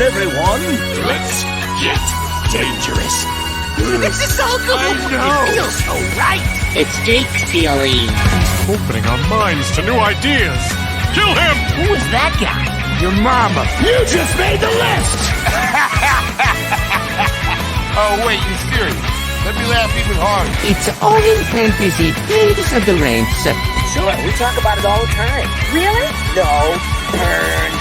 everyone. Let's get dangerous. This is so good. I know. It feels so right. It's Jake Ciely. He's opening our minds to new ideas. Kill him! Who is that guy? Your mama. You just made the list. Oh, wait, you're serious? Let me laugh even harder. It's all in fantasy. Things of the range. Sure, we talk about it all the time. Really? No. Burn.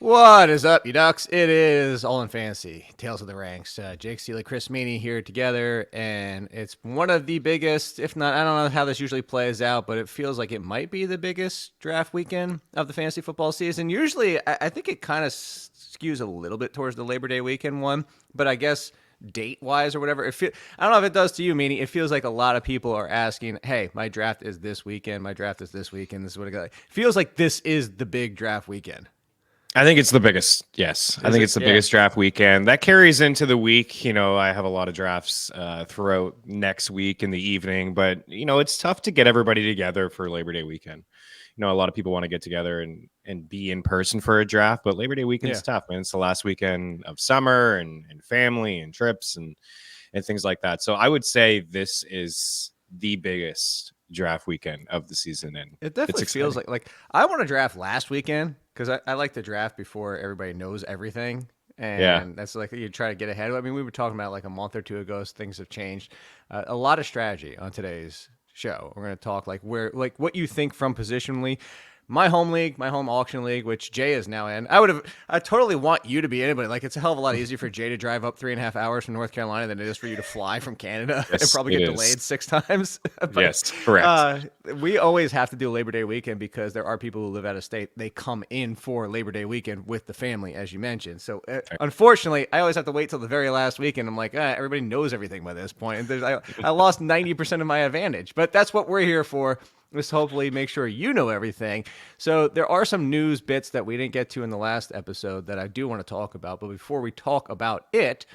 What is up, you ducks? It is All in Fantasy, Tales of the Ranks. Jake, Ciely, Chris Meaney here together, and it's one of the biggest, if not, I don't know how this usually plays out, but it feels like it might be the biggest draft weekend of the fantasy football season. Usually, I think it kind of skews a little bit towards the Labor Day weekend one, but I guess date-wise or whatever, I don't know if it does to you, Meaney. It feels like a lot of people are asking, hey, my draft is this weekend, my draft is this weekend, this is what it got. It feels like this is the big draft weekend. I think it's the biggest. Yes, I think it's the biggest draft weekend. That carries into the week. You know, I have a lot of drafts throughout next week in the evening, but, you know, it's tough to get everybody together for Labor Day weekend. You know, a lot of people want to get together and be in person for a draft, but Labor Day weekend is tough, man. It's the last weekend of summer and family and trips and things like that. So I would say this is the biggest draft weekend of the season. And it definitely feels like I want to draft last weekend, because I like to draft before everybody knows everything. And that's like you try to get ahead. I mean, we were talking about like a month or two ago, so things have changed. A lot of strategy on today's show. We're going to talk like what you think from positionally. My home league, my home auction league, which Jay is now in. I totally want you to be in it, but like it's a hell of a lot easier for Jay to drive up 3.5 hours from North Carolina than it is for you to fly from Canada and probably get delayed 6 times. But, yes, correct. We always have to do Labor Day weekend because there are people who live out of state. They come in for Labor Day weekend with the family, as you mentioned. So unfortunately, I always have to wait till the very last weekend. I'm like, everybody knows everything by this point. And I lost 90% of my advantage, but that's what we're here for. Just hopefully make sure you know everything. So there are some news bits that we didn't get to in the last episode that I do want to talk about. But before we talk about it,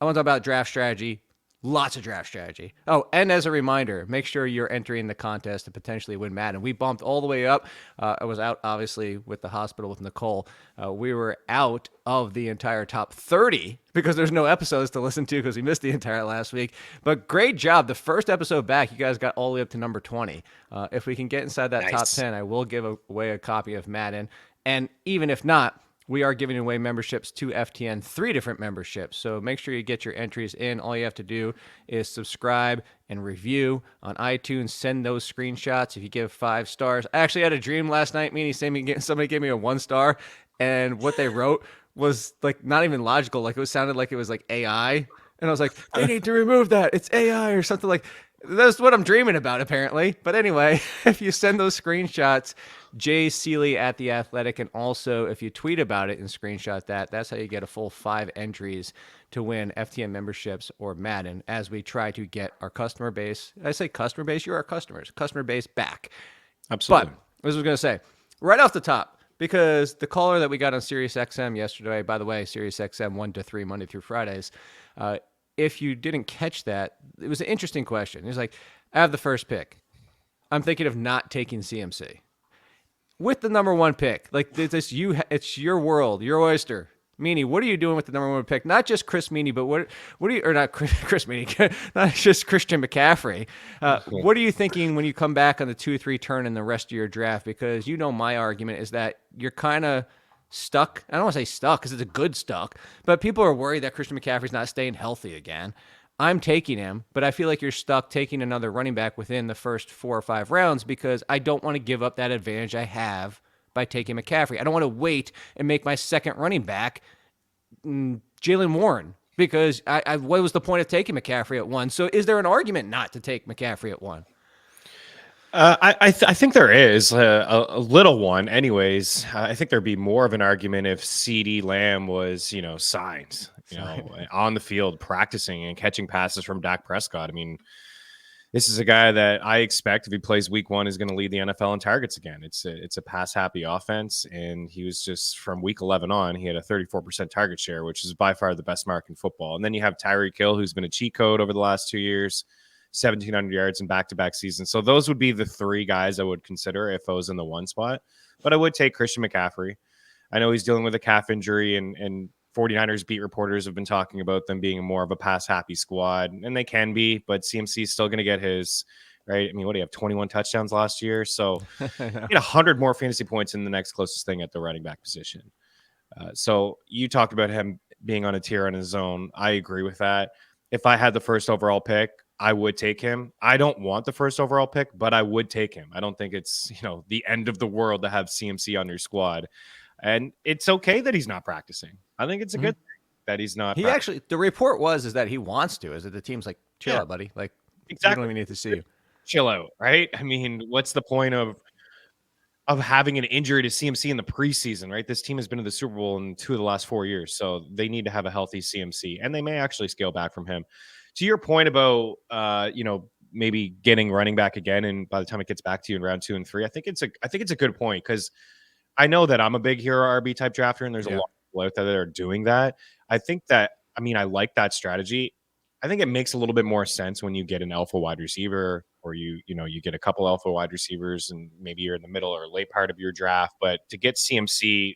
I want to talk about draft strategy. Lots of draft strategy. Oh, and as a reminder, make sure you're entering the contest to potentially win Madden. We bumped all the way up. I was out, obviously, with the hospital with Nicole. We were out of the entire top 30 because there's no episodes to listen to because we missed the entire last week. But great job. The first episode back, you guys got all the way up to number 20. If we can get inside that top 10, I will give away a copy of Madden. And even if not, we are giving away memberships to FTN, 3 different memberships. So make sure you get your entries in. All you have to do is subscribe and review on iTunes. Send those screenshots if you give 5 stars. I actually had a dream last night, meaning somebody gave me a 1 star, and what they wrote was like not even logical. Like it sounded like it was like AI. And I was like, they need to remove that. It's AI or something like. That's what I'm dreaming about, apparently. But anyway, if you send those screenshots, Jay Ciely at The Athletic, and also if you tweet about it and screenshot that, that's how you get a full 5 entries to win FTN memberships or Madden as we try to get our customer base. I say customer base, you're our customers. Customer base back. Absolutely. But, as I was going to say, right off the top, because the caller that we got on SiriusXM yesterday, by the way, SiriusXM 1 to 3, Monday through Fridays, if you didn't catch that, it was an interesting question. He's like, I have the first pick. I'm thinking of not taking CMC. With the number 1 pick, like it's your world, your oyster. Meaney, what are you doing with the number 1 pick? Not just Chris Meaney, but what are you, or not Chris Meaney, not just Christian McCaffrey. What are you thinking when you come back on the 2-3 turn in the rest of your draft? Because you know my argument is that you're kind of stuck. I don't want to say stuck because it's a good stuck, but people are worried that Christian McCaffrey's not staying healthy again. I'm taking him, but I feel like you're stuck taking another running back within the first 4 or 5 rounds because I don't want to give up that advantage I have by taking McCaffrey. I don't want to wait and make my second running back Jaylen Warren because what was the point of taking McCaffrey at 1? So is there an argument not to take McCaffrey at 1? I think there is a little one. Anyways, I think there'd be more of an argument if CeeDee Lamb was, signed, on the field practicing and catching passes from Dak Prescott. I mean, this is a guy that I expect if he plays week 1 is going to lead the NFL in targets again. It's a pass happy offense, and he was just from week 11 on, he had a 34% target share, which is by far the best mark in football. And then you have Tyreek Hill, who's been a cheat code over the last 2 years. 1,700 yards in back-to-back seasons. So those would be the three guys I would consider if I was in the one spot. But I would take Christian McCaffrey. I know he's dealing with a calf injury, and 49ers beat reporters have been talking about them being more of a pass-happy squad, and they can be, but CMC is still going to get his, right? I mean, what do you have, 21 touchdowns last year? So get 100 more fantasy points in the next closest thing at the running back position. So you talked about him being on a tier on his own. I agree with that. If I had the first overall pick, I would take him. I don't want the first overall pick, but I would take him. I don't think it's, the end of the world to have CMC on your squad. And it's okay that he's not practicing. I think it's a good thing that he's not. He actually, the report is that he wants to, is that the team's like, chill out, buddy. Like, exactly. We don't even need to see you. Chill out, right? I mean, what's the point of having an injury to CMC in the preseason, right? This team has been to the Super Bowl in 2 of the last 4 years, so they need to have a healthy CMC, and they may actually scale back from him. To your point about, maybe getting running back again, and by the time it gets back to you in round 2 and 3, I think it's a good point, because I know that I'm a big hero RB type drafter, and there's a lot of people out there that are doing that. I think that, I like that strategy. I think it makes a little bit more sense when you get an alpha wide receiver, or you get a couple alpha wide receivers, and maybe you're in the middle or late part of your draft. But to get CMC,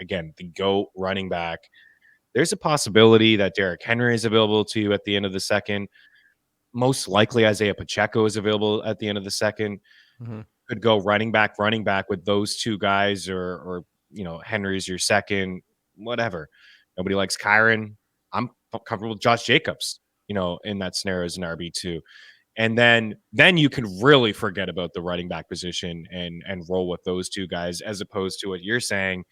again, the GOAT running back, there's a possibility that Derrick Henry is available to you at the end of the second. Most likely Isaiah Pacheco is available at the end of the second. Could go running back with those two guys, or Henry's your second, whatever. Nobody likes Kyron. I'm comfortable with Josh Jacobs, in that scenario as an RB2. And then you can really forget about the running back position and roll with those two guys, as opposed to what you're saying.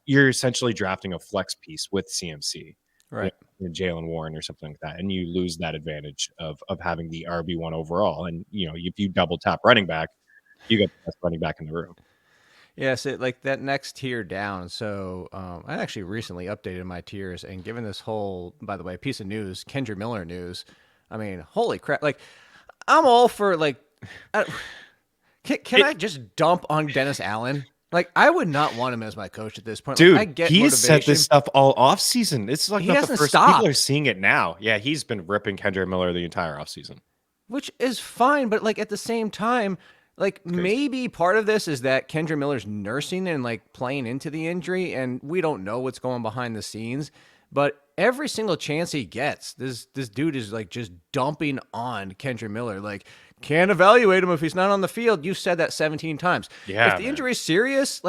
You're essentially drafting a flex piece with CMC, right? Jalen Warren or something like that, and you lose that advantage of having the RB1 overall. And if you double tap running back, you get the best running back in the room. Yes, like that next tier down. So I actually recently updated my tiers, and given this whole, by the way, piece of news, Kendra Miller news, I mean, holy crap! Like, I'm all for can I just dump on Dennis Allen? Like, I would not want him as my coach at this point. Dude, I get he's said this stuff all off season. It's like not the first. People are seeing it now. Yeah, he's been ripping Kendra Miller the entire off season, which is fine. But at the same time, maybe part of this is that Kendra Miller's nursing and playing into the injury, and we don't know what's going behind the scenes. But every single chance he gets, this dude is just dumping on Kendra Miller. Can't evaluate him if he's not on the field. You said that 17 times. Yeah, if the injury is serious,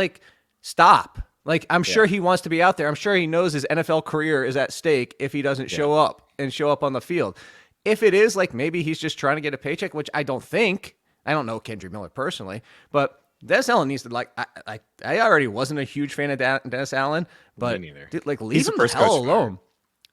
stop. I'm sure he wants to be out there. I'm sure he knows his NFL career is at stake if he doesn't show up on the field. If it is maybe he's just trying to get a paycheck, which I don't think. I don't know Kendra Miller personally, but Dennis Allen needs to I already wasn't a huge fan of Dennis Allen, but dude, leave him the hell alone.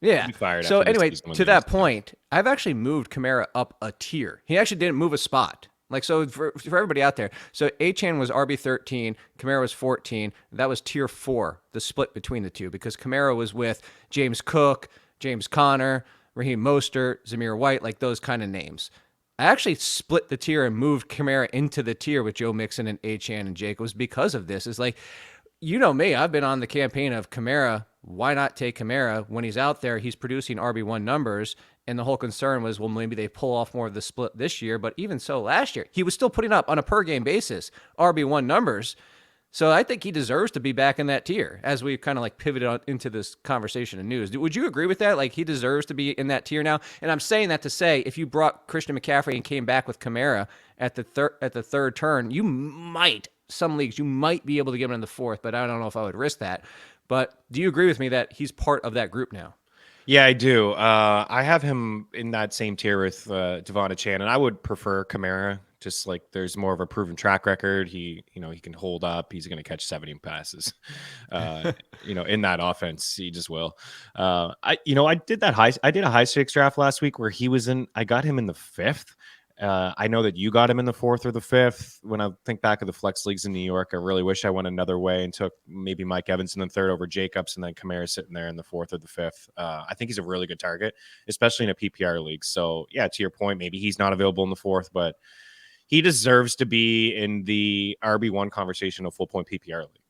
Yeah. So anyway, to that point, I've actually moved Kamara up a tier. He actually didn't move a spot. So for everybody out there, so Achane was RB13, Kamara was 14. That was tier 4, the split between the two, because Kamara was with James Cook, James Conner, Raheem Mostert, Zamir White, those kind of names. I actually split the tier and moved Kamara into the tier with Joe Mixon and Achane and Jacobs because of this. It's me, I've been on the campaign of Kamara. Why not take Kamara? When he's out there, he's producing RB1 numbers. And the whole concern was, well, maybe they pull off more of the split this year. But even so, last year, he was still putting up on a per game basis RB1 numbers. So I think he deserves to be back in that tier as we kind of pivoted into this conversation of news. Would you agree with that? He deserves to be in that tier now. And I'm saying that to say, if you brought Christian McCaffrey and came back with Kamara at the third turn, some leagues, you might be able to get him in the fourth, but I don't know if I would risk that. But do you agree with me that he's part of that group now? Yeah, I do. I have him in that same tier with Devon Achane, and I would prefer Kamara. Just there's more of a proven track record. He can hold up. He's going to catch 70 passes. In that offense, he just will. I did a high stakes draft last week where I got him in the 5th. I know that you got him in the 4th or the 5th. When I think back of the flex leagues in New York, I really wish I went another way and took maybe Mike Evans in the 3rd over Jacobs, and then Kamara sitting there in the 4th or the 5th. I think he's a really good target, especially in a PPR league. So yeah, to your point, maybe he's not available in the 4th, but he deserves to be in the RB1 conversation of full point PPR league.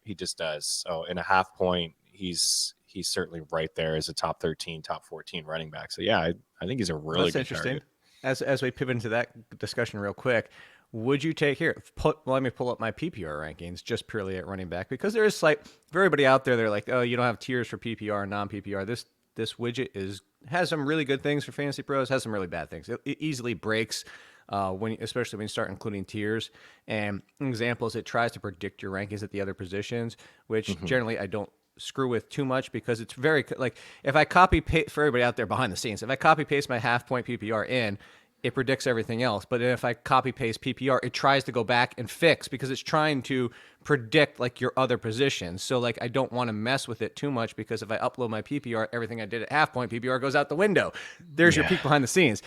He just does. So in a half point, he's he's certainly right there as a top 13, top 14 running back. So yeah, I think he's a really good target. as we pivot into that discussion real quick, would you take here? Let me pull up my PPR rankings just purely at running back, because there is for everybody out there. They're like, oh, you don't have tiers for PPR and non PPR. This widget has some really good things for fantasy pros, has some really bad things. It easily breaks especially when you start including tiers. And examples, it tries to predict your rankings at the other positions, which generally I don't screw with too much, because it's very like, if I copy paste for everybody out there behind the scenes, if I copy paste my half point PPR in, it predicts everything else. But if I copy paste PPR, it tries to go back and fix, because it's trying to predict like your other positions. So like, I don't want to mess with it too much, because if I upload my PPR, everything I did at half point PPR goes out the window. There's your peek behind the scenes.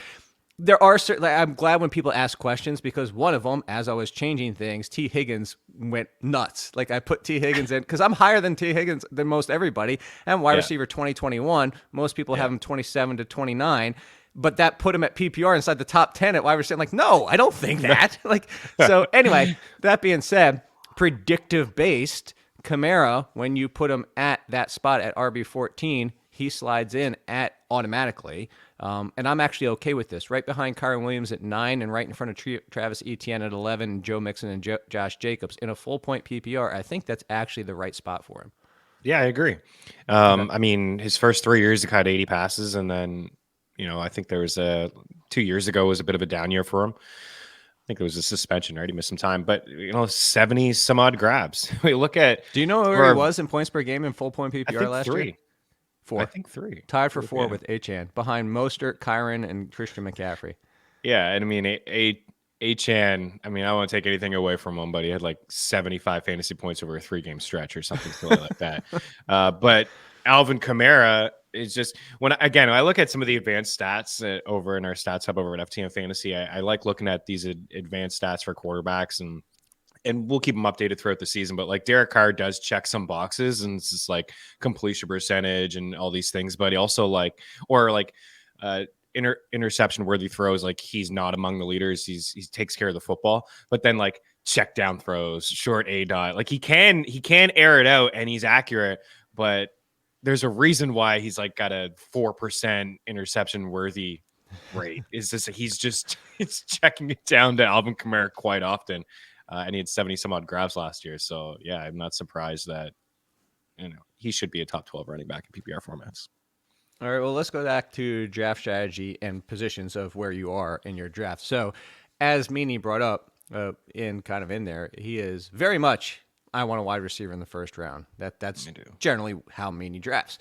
There are certain, I'm glad when people ask questions, because one of them, as I was changing things, T. Higgins went nuts. Like, I put T. Higgins in because I'm higher than T. Higgins than most everybody. And wide receiver 2021, most people have him 27 to 29. But that put him at PPR inside the top 10 at wide receiver. Like, no, I don't think that. So anyway, that being said, predictive based, Kamara, when you put him at that spot at RB14, he slides in at automatically. And I'm actually okay with this. Right behind Kyron Williams at 9, and right in front of Travis Etienne at 11, Joe Mixon and Josh Jacobs in a full point PPR. I think that's actually the right spot for him. Yeah, I agree. I mean, his first 3 years, he caught 80 passes, and then, I think there was 2 years ago was a bit of a down year for him. I think it was a suspension, right? He missed some time, but 70 some odd grabs. We look at. Do you know where he was in points per game in full point PPR last year? 4. I think 3. Tied for 4 with Achane, behind Mostert, Kyron, and Christian McCaffrey. Yeah, and I mean, Achane, I mean, I don't want to take anything away from him, but he had like 75 fantasy points over a 3-game stretch or something silly like that. But Alvin Kamara is just, when I look at some of the advanced stats over in our stats hub over at FTN Fantasy, I like looking at these advanced stats for quarterbacks, and we'll keep them updated throughout the season. But like, Derek Carr does check some boxes, and it's just like completion percentage and all these things. But he also interception worthy throws, like, he's not among the leaders. He takes care of the football. But then like check down throws, short A dot, like he can air it out, and he's accurate. But there's a reason why he's like got a 4% interception worthy rate. Is this he's checking it down to Alvin Kamara quite often. And he had 70 some odd grabs last year. So yeah, I'm not surprised that, he should be a top 12 running back in PPR formats. All right, well, let's go back to draft strategy and positions of where you are in your draft. So as Meaney brought up in there, he is very much, I want a wide receiver in the first round. That's generally how Meaney drafts.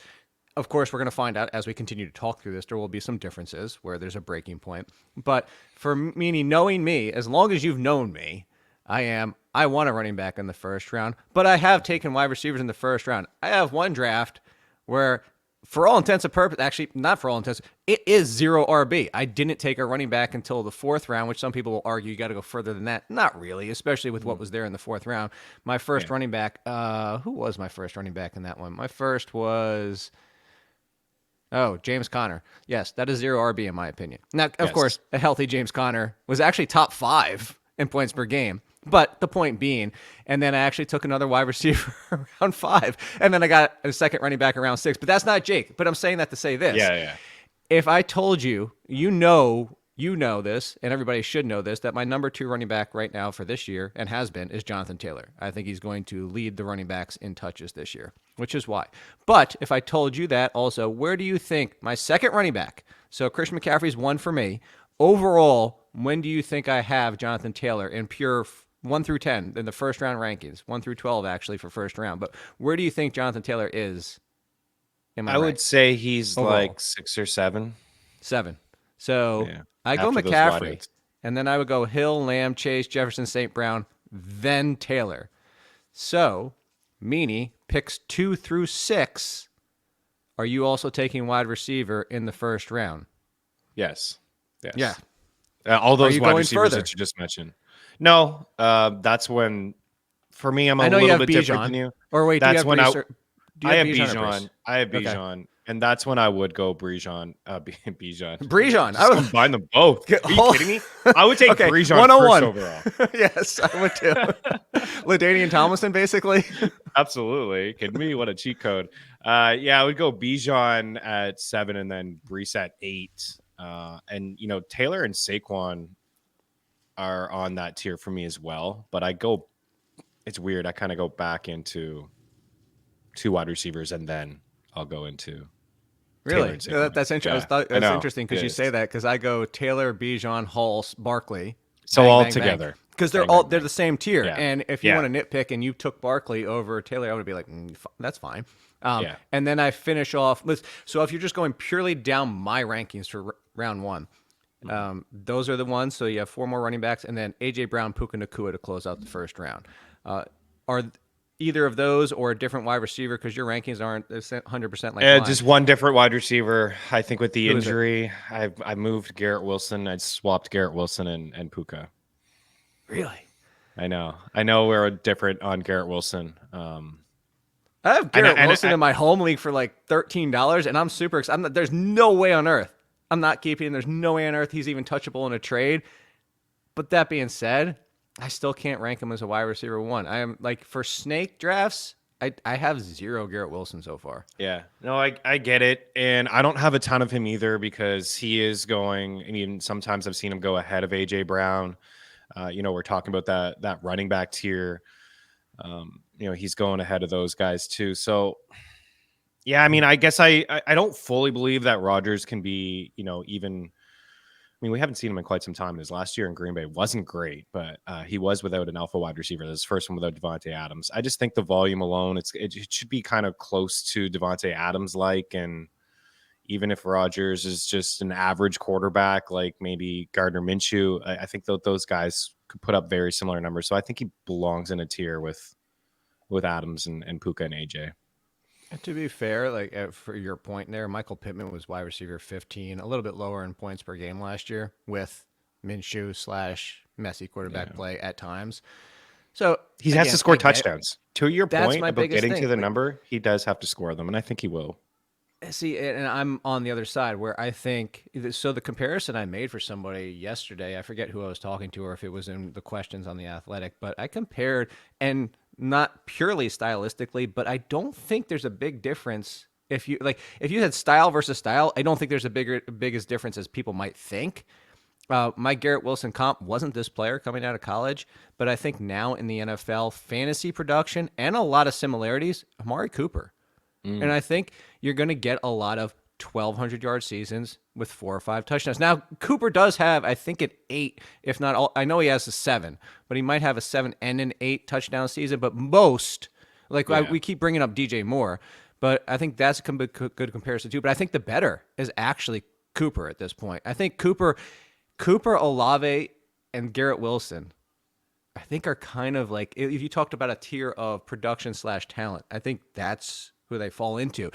Of course, we're going to find out as we continue to talk through this, there will be some differences where there's a breaking point. But for Meaney, knowing me, as long as you've known me, I want a running back in the first round, but I have taken wide receivers in the first round. I have one draft where, for all intents and purposes, actually not for all intents, it is 0 RB. I didn't take a running back until the 4th round, which some people will argue you got to go further than that. Not really, especially with what was there in the 4th round. My first running back, who was my first running back in that one? My first was, James Conner. Yes, that is 0 RB in my opinion. Now, of course, a healthy James Conner was actually top 5 in points per game. But the point being, and then I actually took another wide receiver around 5, and then I got a second running back around 6. But that's not Jake. But I'm saying that to say this. Yeah. If I told you, you know this, and everybody should know this, that my number 2 running back right now for this year, and has been, is Jonathan Taylor. I think he's going to lead the running backs in touches this year, which is why. But if I told you that also, where do you think my second running back, so Christian McCaffrey's 1 for me, overall, when do you think I have Jonathan Taylor in pure 1 through 10 in the first round rankings, 1 through 12 actually for first round? But where do you think Jonathan Taylor is? I would say he's overall like 6 or 7. 7. So I go McCaffrey, and then I would go Hill, Lamb, Chase, Jefferson, St. Brown, then Taylor. So Meaney picks 2 through 6. Are you also taking wide receiver in the first round? Yes. Yeah. All those wide receivers that you just mentioned. No, that's when, for me, I'm a little bit different than you. Or wait, that's when I have Bijan. I have Bijan, and that's when I would go Bijan. Bijan. I would combine them both. Are you kidding me? I would take Bijan 101 first overall. Yes, I would too. LaDainian Tomlinson, basically. Absolutely. Kidding me? What a cheat code. I would go Bijan at 7 and then Brees at 8. And Taylor and Saquon are on that tier for me as well. But it's weird. I kind of go back into 2 wide receivers and then I'll go into Really? Taylor and Saquon. That's interesting. Yeah, That's interesting because you say that because I go Taylor, Bijan, Hall, Barkley. So all together. Because they're the same tier. Yeah. And if you want to nitpick and you took Barkley over Taylor, I would be like, that's fine. And then I finish off with, so if you're just going purely down my rankings for round 1, those are the ones. So you have 4 more running backs and then AJ Brown, Puka Nacua to close out the first round. Are either of those or a different wide receiver because your rankings aren't 100% like mine? Just one different wide receiver. I think with the injury, I moved Garrett Wilson. I swapped Garrett Wilson and Puka. Really? I know we're different on Garrett Wilson. I have Garrett Wilson in my home league for like $13, and I'm super excited. There's no way on earth I'm not keeping him. There's no way on earth he's even touchable in a trade. But that being said, I still can't rank him as a wide receiver 1. I am like for snake drafts, I have 0 Garrett Wilson so far. Yeah, no, I get it. And I don't have a ton of him either because he is going, and even sometimes I've seen him go ahead of AJ Brown. We're talking about that running back tier. He's going ahead of those guys too. So yeah, I mean, I guess I don't fully believe that Rodgers can be, even. I mean, we haven't seen him in quite some time. His last year in Green Bay wasn't great, but he was without an alpha wide receiver. This first one without Devontae Adams. I just think the volume alone, it should be kind of close to Devontae Adams like, and even if Rodgers is just an average quarterback, like maybe Gardner Minshew, I think those guys could put up very similar numbers. So I think he belongs in a tier with Adams and Puka and AJ. To be fair, like for your point there, Michael Pittman was wide receiver 15, a little bit lower in points per game last year with Minshew / messy quarterback play at times. So he has to score touchdowns. To your point about getting to the number, he does have to score them, and I think he will. See, and I'm on the other side where I think, so the comparison I made for somebody yesterday, I forget who I was talking to or if it was in the questions on The Athletic, but I compared, and not purely stylistically, but I don't think there's a big difference. If you had style versus style, I don't think there's biggest difference as people might think. My Garrett Wilson comp wasn't this player coming out of college, but I think now in the NFL, fantasy production and a lot of similarities, Amari Cooper. And I think you're going to get a lot of 1,200-yard seasons with 4 or 5 touchdowns. Now, Cooper does have, I think, an 8, if not all. I know he has a 7, but he might have a 7 and an 8 touchdown season. But most, we keep bringing up DJ Moore, but I think that's a good comparison too. But I think the better is actually Cooper at this point. I think Cooper, Olave, and Garrett Wilson, I think are kind of like, if you talked about a tier of production / talent, I think that's who they fall into.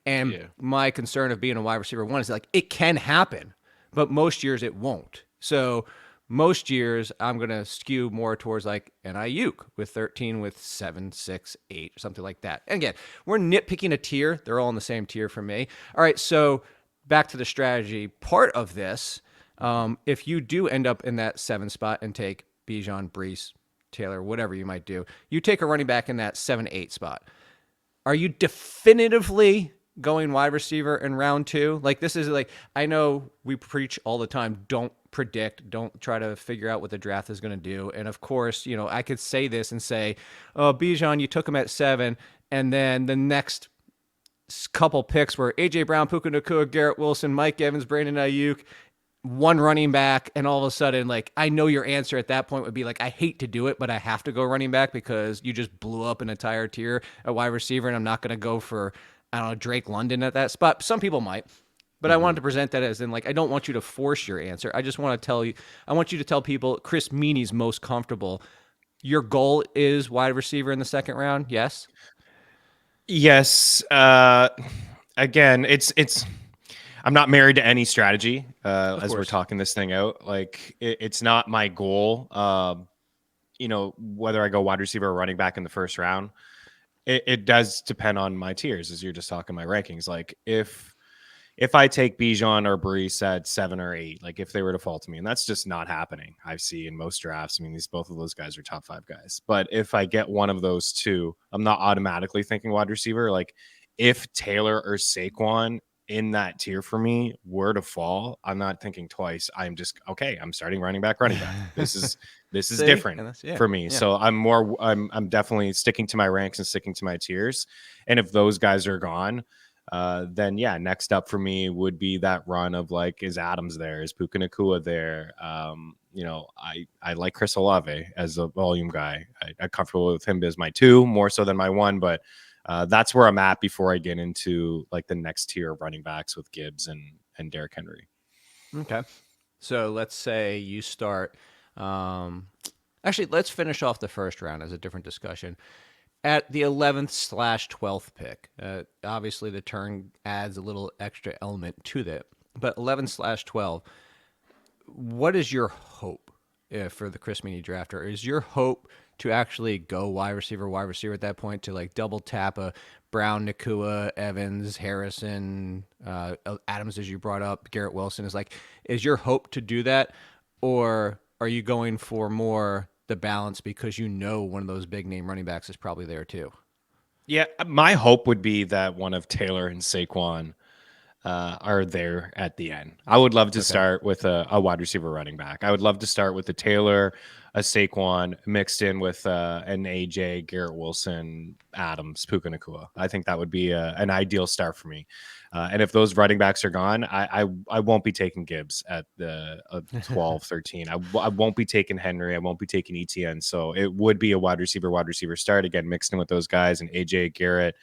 And my concern of being a wide receiver 1 is like, it can happen, but most years it won't. So most years I'm going to skew more towards like an Ayuk with 13 with 7, 6, 8, or something like that. And again, we're nitpicking a tier. They're all in the same tier for me. All right. So back to the strategy part of this. If you do end up in that 7 spot and take Bijan, Brees, Taylor, whatever you might do, you take a running back in that 7, 8 spot. Are you definitively going wide receiver in round 2? Like, this is like, I know we preach all the time, don't predict, don't try to figure out what the draft is going to do. And of course, I could say this and say, oh, Bijan, you took him at 7. And then the next couple picks were AJ Brown, Puka Nacua, Garrett Wilson, Mike Evans, Brandon Ayuk, 1 running back, and all of a sudden, like, I know your answer at that point would be like, I hate to do it, but I have to go running back because you just blew up an entire tier at wide receiver, and I'm not going to go for, I don't know, Drake London at that spot. Some people might, but I wanted to present that as in, like, I don't want you to force your answer. I just want to tell you, I want you to tell people Chris Meaney's most comfortable. Your goal is wide receiver in the second round, yes? Yes. Again, it's I'm not married to any strategy as we're talking this thing out. Like, it's not my goal. Whether I go wide receiver or running back in the first round, it does depend on my tiers, as you're just talking my rankings. Like, if I take Bijan or Brees at 7 or 8, like if they were to fall to me, and that's just not happening. I see in most drafts. I mean, both of those guys are top 5 guys. But if I get one of those 2, I'm not automatically thinking wide receiver. Like, if Taylor or Saquon in that tier for me were to fall, I'm not thinking twice. I'm just okay. I'm starting running back. This is See? different And that's- for me. yeah. So I'm definitely sticking to my ranks and sticking to my tiers. And if those guys are gone, then yeah, next up for me would be that run of like, is Adams there? Is Puka Nacua there? I like Chris Olave as a volume guy. I'm comfortable with him as my 2 more so than my 1, but that's where I'm at before I get into like the next tier of running backs with Gibbs and Derrick Henry. Okay. So let's say you start. Actually, let's finish off the first round as a different discussion. At the 11th/12th pick, obviously the turn adds a little extra element to that. But 11/12, what is your hope for the Chris Meaney drafter? Is your hope to actually go wide receiver at that point, to like double tap a Brown, Nacua, Evans, Harrison, Adams, as you brought up, Garrett Wilson? Is your hope to do that, or are you going for more the balance because you know one of those big name running backs is probably there too? Yeah, my hope would be that one of Taylor and Saquon are there at the end. I would love to start with a wide receiver running back. I would love to start with a Taylor, a Saquon mixed in with an AJ, Garrett Wilson, Adams, Puka Nacua. I think that would be an ideal start for me. And if those running backs are gone, I won't be taking Gibbs at the 12, 13. I won't be taking Henry. I won't be taking ETN. So it would be a wide receiver start, again, mixed in with those guys, and AJ, Garrett,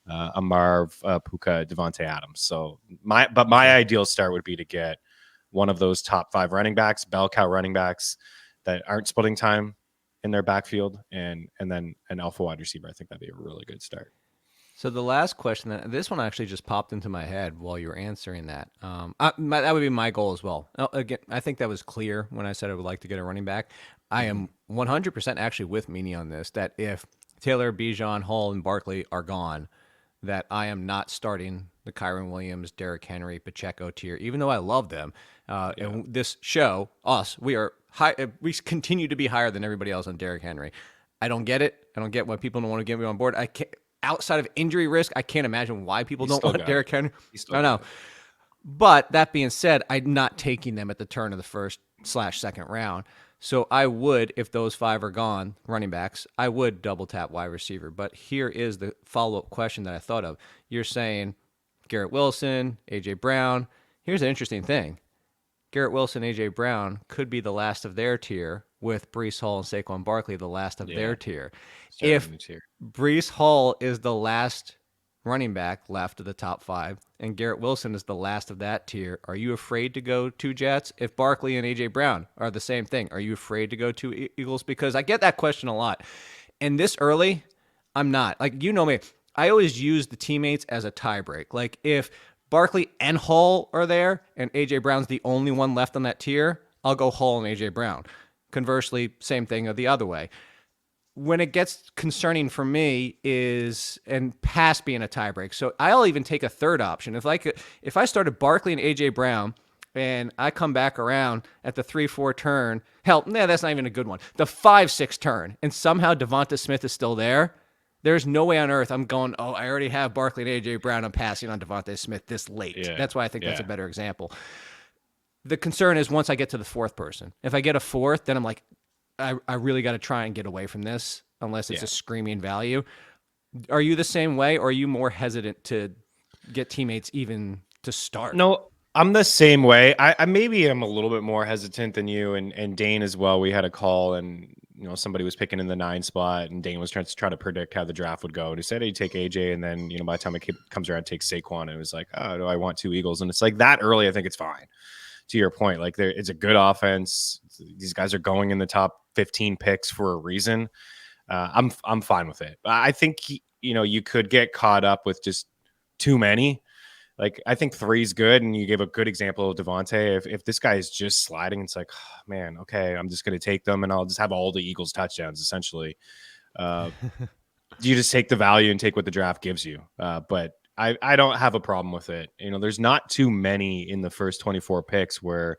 Amar, Puka, Devontae Adams. So my ideal start would be to get one of those top 5 running backs, bell cow running backs that aren't splitting time in their backfield, and then an alpha wide receiver. I think that'd be a really good start. So the last question, this one actually just popped into my head while you were answering that. That would be my goal as well. Again, I think that was clear when I said I would like to get a running back. I am 100% actually with Meaney on this, that if Taylor, Bijan, Hall, and Barkley are gone, that I am not starting the Kyron Williams, Derrick Henry, Pacheco tier, even though I love them. And this show, we are high. We continue to be higher than everybody else on Derrick Henry. I don't get it. I don't get why people don't want to get me on board. I can't, outside of injury risk, I can't imagine why people don't want Derrick Henry. I know. But that being said, I'm not taking them at the turn of the first/second round. So I would, if those 5 are gone, running backs, I would double tap wide receiver. But here is the follow-up question that I thought of. You're saying Garrett Wilson, A.J. Brown. Here's an interesting thing. Garrett Wilson, A.J. Brown could be the last of their tier, with Breece Hall and Saquon Barkley the last of their tier. If Breece Hall is the last running back left of the top 5, and Garrett Wilson is the last of that tier, are you afraid to go 2 Jets? If Barkley and A.J. Brown are the same thing, are you afraid to go 2 Eagles? Because I get that question a lot. And this early, I'm not. Like, you know me, I always use the teammates as a tie break. Like, if Barkley and Hall are there and A.J. Brown's the only one left on that tier, I'll go Hall and A.J. Brown. Conversely, same thing the other way. When it gets concerning for me is, and past being a tiebreak. So I'll even take a third option. If I started Barkley and A.J. Brown and I come back around at the 3-4 turn, that's not even a good one. The 5-6 turn, and somehow Devonta Smith is still there. There's no way on earth I'm going, I already have Barkley and A.J. Brown. I'm passing on Devonta Smith this late. Yeah. That's why I think that's a better example. The concern is once I get to the 4th person. If I get a 4th, then I'm like, I really got to try and get away from this unless it's a screaming value. Are you the same way, or are you more hesitant to get teammates even to start? No, I'm the same way. I maybe am a little bit more hesitant than you and Dane as well. We had a call, and somebody was picking in the 9 spot, and Dane was trying to predict how the draft would go. And he said he'd take AJ, and then by the time it comes around, take Saquon. And it was like, oh, do I want 2 Eagles? And it's like that early. I think it's fine. To your point, like it's a good offense. These guys are going in the top 15 picks for a reason. I'm fine with it. I think you could get caught up with just too many. Like, I think 3 is good, and you gave a good example of Devontae. If this guy is just sliding, it's like, oh, man, okay, I'm just going to take them, and I'll just have all the Eagles touchdowns essentially. You just take the value and take what the draft gives you. But I don't have a problem with it. There's not too many in the first 24 picks where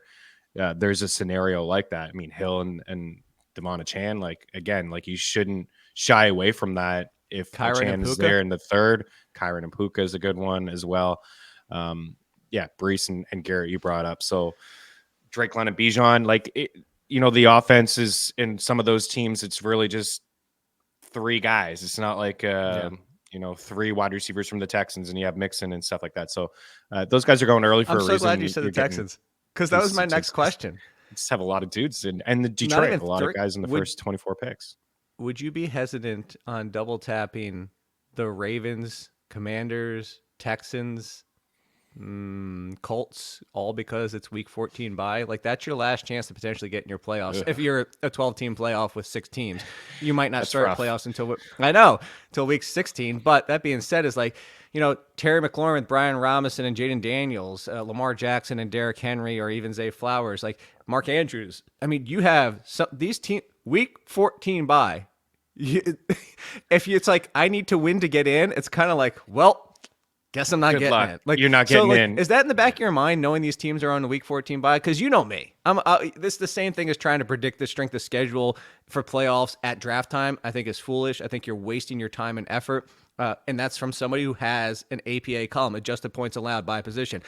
there's a scenario like that. I mean, Hill and Devon Chan, you shouldn't shy away from that. If Chan is there in the 3rd, Kyron and Puka is a good one as well. Yeah, Brees and Garrett you brought up. So Drake London, Bijan, like the offense is in some of those teams. It's really just 3 guys. It's not like 3 wide receivers from the Texans and you have Mixon and stuff like that. So those guys are going early for a reason. I'm so glad you said the Texans because that was my next question. Just have a lot of dudes and the Detroit, a lot of guys in the first 24 picks. Would you be hesitant on double tapping the Ravens, Commanders, Texans, Colts, all because it's week 14 bye? Like, that's your last chance to potentially get in your playoffs. If you're a 12-team playoff with 6 teams, you might not start playoffs until week 16. But that being said, is like, Terry McLaurin with Brian Robinson and Jaden Daniels, Lamar Jackson and Derrick Henry, or even Zay Flowers, like Mark Andrews. I mean, you have these teams week 14 bye. It's like, I need to win to get in, it's kind of like, well, guess I'm not Good getting luck. it. Like, you're not getting in. Is that in the back of your mind, knowing these teams are on the week 14 bye? Because you know me. This is the same thing as trying to predict the strength of schedule for playoffs at draft time. I think is foolish. I think you're wasting your time and effort. And that's from somebody who has an APA column, adjusted points allowed by position.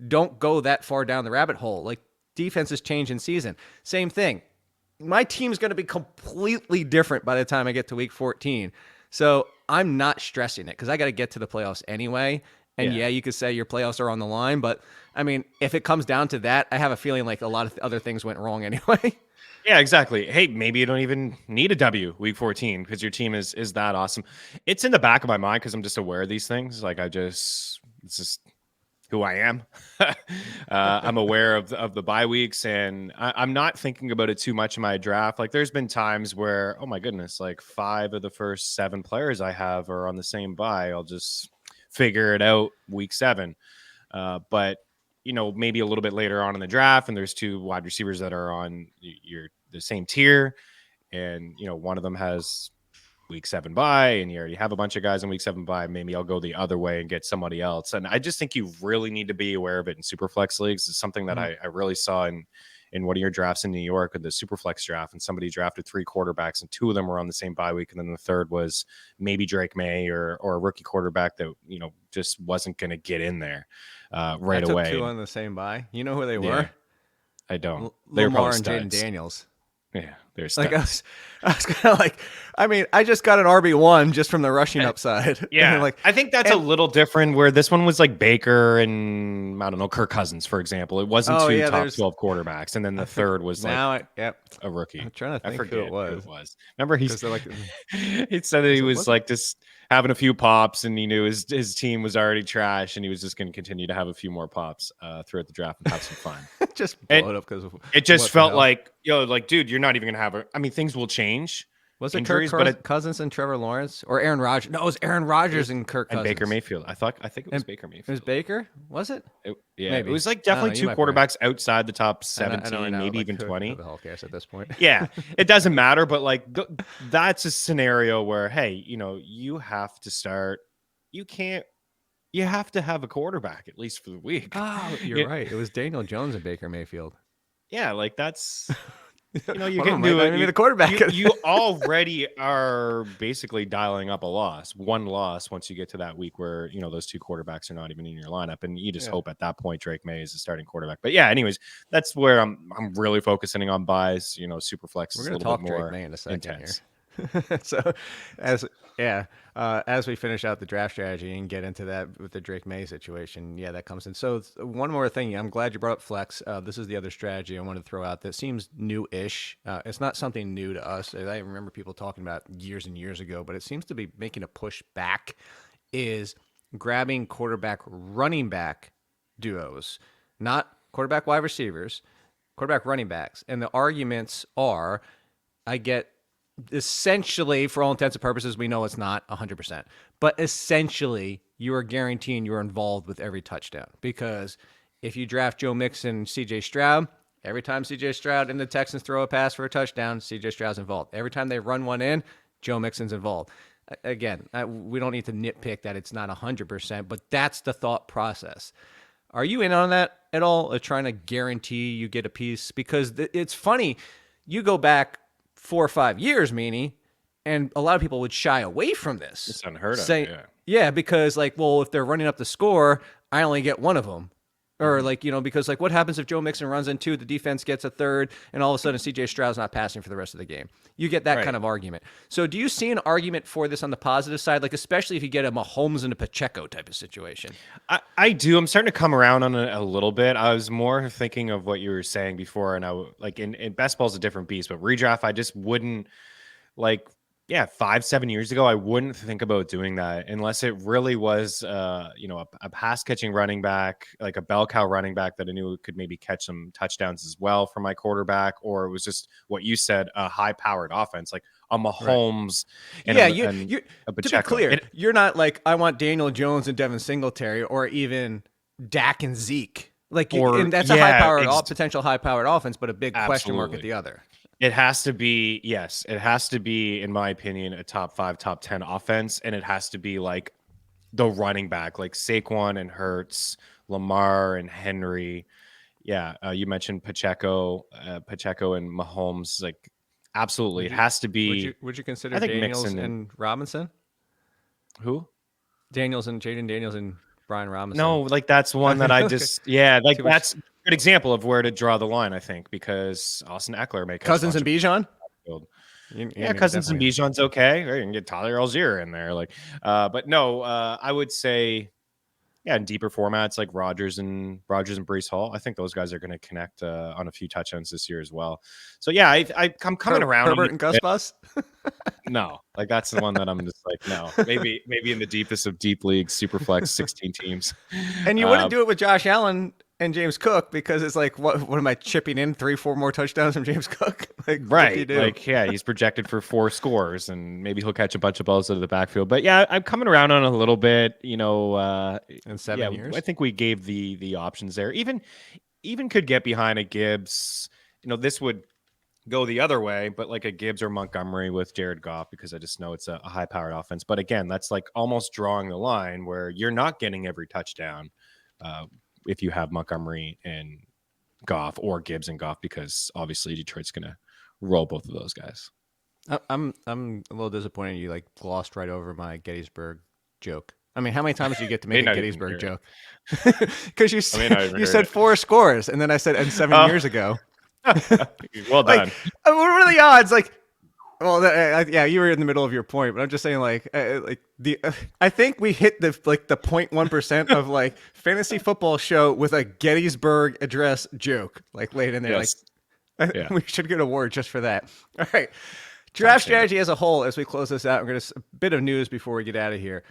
Don't go that far down the rabbit hole. Like, defenses change in season. Same thing. My team's going to be completely different by the time I get to week 14. So I'm not stressing it because I got to get to the playoffs anyway. And yeah, you could say your playoffs are on the line. But, I mean, if it comes down to that, I have a feeling like a lot of other things went wrong anyway. Yeah, exactly. Hey, maybe you don't even need a W week 14 because your team is that awesome. It's in the back of my mind because I'm just aware of these things. Like, it's just who I am. I'm aware of the bye weeks, and I'm not thinking about it too much in my draft. Like, there's been times where, oh my goodness, like 5 of the first 7 players I have are on the same bye. I'll just figure it out week 7. But maybe a little bit later on in the draft, and there's 2 wide receivers that are on the same tier, and one of them has week 7 bye, and you already have a bunch of guys in week 7 bye. Maybe I'll go the other way and get somebody else. And I just think you really need to be aware of it in Superflex leagues. It's something that I really saw in one of your drafts in New York, or the Superflex draft, and somebody drafted 3 quarterbacks, and 2 of them were on the same bye week, and then the third was maybe Drake May or a rookie quarterback that just wasn't going to get in there right away. I took 2 on the same bye. You know who they were? I don't. Lamar and Jaden Daniels. Yeah, there's like I was kind of like, I mean, I just got an RB1 just from the rushing upside. Yeah, like I think that's a little different. Where this one was like Baker and I don't know, Kirk Cousins, for example. It wasn't 2 top 12 quarterbacks, and then the third was like a rookie. I'm trying to think who it was. Remember, he said that he was like just having a few pops, and he knew his team was already trash, and he was just going to continue to have a few more pops throughout the draft and have some fun. Just blow it up because it just felt like, dude, you're not even going to have I mean, things will change. Was it Kirk Cousins and Trevor Lawrence or Aaron Rodgers? No, it was Aaron Rodgers and Kirk Cousins. And Baker Mayfield. I think it was Baker Mayfield. It was Baker? Was it? Maybe. It was like definitely 2 quarterbacks outside the top 17, maybe even 20. Who the hell cares at this point? Yeah, it doesn't matter. But like, that's a scenario where, hey, you have to start. You have to have a quarterback at least for the week. Oh, you're right. It was Daniel Jones and Baker Mayfield. Yeah, like that's. You can do it. The quarterback. You already are basically dialing up one loss once you get to that week where those 2 quarterbacks are not even in your lineup, and you just hope at that point Drake May is the starting quarterback. But yeah, anyways, that's where I'm really focusing on buys. Superflex. We're going to talk Drake May in a second intense. Here. So, as we finish out the draft strategy and get into that with the Drake May situation, that comes in. So one more thing, I'm glad you brought up flex. This is the other strategy I wanted to throw out that seems new-ish. It's not something new to us. I remember people talking about years and years ago, but it seems to be making a push back, is grabbing quarterback running back duos, not quarterback wide receivers, quarterback running backs. And the arguments are, I get essentially, for all intents and purposes, we know it's not 100%, but essentially you are guaranteeing you're involved with every touchdown, because if you draft Joe Mixon, CJ Stroud, every time CJ Stroud and the Texans throw a pass for a touchdown, CJ Stroud's involved. Every time they run one in, Joe Mixon's involved. Again, we don't need to nitpick that it's not 100%, but that's the thought process. Are you in on that at all, trying to guarantee you get a piece? Because it's funny, you go back 4 or 5 years, Meaney, and a lot of people would shy away from this. It's unheard of. Yeah, because like, well, if they're running up the score, I only get one of them. Or like, because like what happens if Joe Mixon runs in 2, the defense gets a third, and all of a sudden CJ Stroud's not passing for the rest of the game? You get that kind of argument. So do you see an argument for this on the positive side, like especially if you get a Mahomes and a Pacheco type of situation? I do. I'm starting to come around on it a little bit. I was more thinking of what you were saying before, and like in best ball's a different beast, but redraft, I just wouldn't like. Yeah, 5-7 years ago, I wouldn't think about doing that unless it really was, a pass catching running back, like a bell cow running back that I knew could maybe catch some touchdowns as well for my quarterback, or it was just what you said, a high powered offense like a Mahomes. Right. And a Pacheco. To be clear, you're not like I want Daniel Jones and Devin Singletary, or even Dak and Zeke. And that's a high powered, potential high powered offense, but a big question mark at the other. It has to be, yes. It has to be, in my opinion, a top 5, top 10 offense, and it has to be like the running back, like Saquon and Hurts, Lamar and Henry. Yeah, you mentioned Pacheco and Mahomes. Like, absolutely, it has to be. Would you consider Daniels and Robinson? Who? Jaden Daniels and Brian Robinson. No, like that's one that I just that's a good example of where to draw the line, I think, because Austin Eckler may Cousins and Bijan. Cousins and Bijan's okay. Or you can get Tyler Algier in there, but no, I would say, in deeper formats like Rodgers and Breece Hall, I think those guys are going to connect on a few touchdowns this year as well. So yeah, I'm coming around. Herbert and Gus Bus. No, like that's the one that I'm just like, no, maybe in the deepest of deep leagues, super flex, 16 teams. And you wouldn't do it with Josh Allen and James Cook, because it's like, what am I chipping in 3-4 more touchdowns from James Cook? Right. He's projected for 4 scores, and maybe he'll catch a bunch of balls out of the backfield. But yeah, I'm coming around on a little bit, in 7 years. I think we gave the options there. Even could get behind a Gibbs. This would go the other way, but like a Gibbs or Montgomery with Jared Goff, because I just know it's a high-powered offense. But again, that's like almost drawing the line where you're not getting every touchdown if you have Montgomery and Goff, or Gibbs and Goff, because obviously Detroit's going to roll both of those guys. I'm a little disappointed you glossed right over my Gettysburg joke. I mean, how many times do you get to make a Gettysburg joke? Because you said 4 scores, and then I said, and 7 years ago. Well done. What are the odds? You were in the middle of your point, but I'm just saying, I think we hit the 0.1% of fantasy football show with a Gettysburg Address joke, late in there. Yes. We should get an award just for that. All right, draft strategy as a whole. As we close this out, we're going to a bit of news before we get out of here.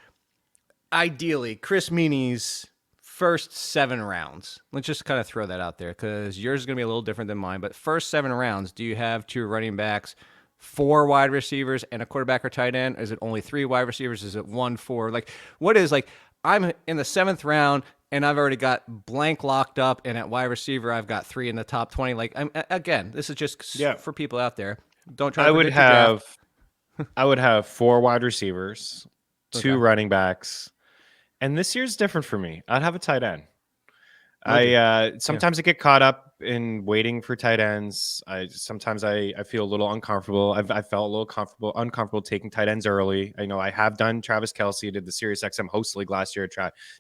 Ideally, Chris Meaney's first 7 rounds. Let's just kind of throw that out there, because yours is going to be a little different than mine. But first 7 rounds, do you have 2 running backs, 4 wide receivers, and a quarterback or tight end? Is it only 3 wide receivers? Is it 1, 4? What is I'm in the 7th round and I've already got blank locked up, and at wide receiver I've got 3 in the top 20. Again, this is just for people out there. Don't try. I would have 4 wide receivers, 2 running backs. And this year's different for me. I'd have a tight end. Sometimes I get caught up in waiting for tight ends. Sometimes I feel a little uncomfortable. I felt a little uncomfortable taking tight ends early. I know I have done Travis Kelce. I did the SiriusXM Host League last year.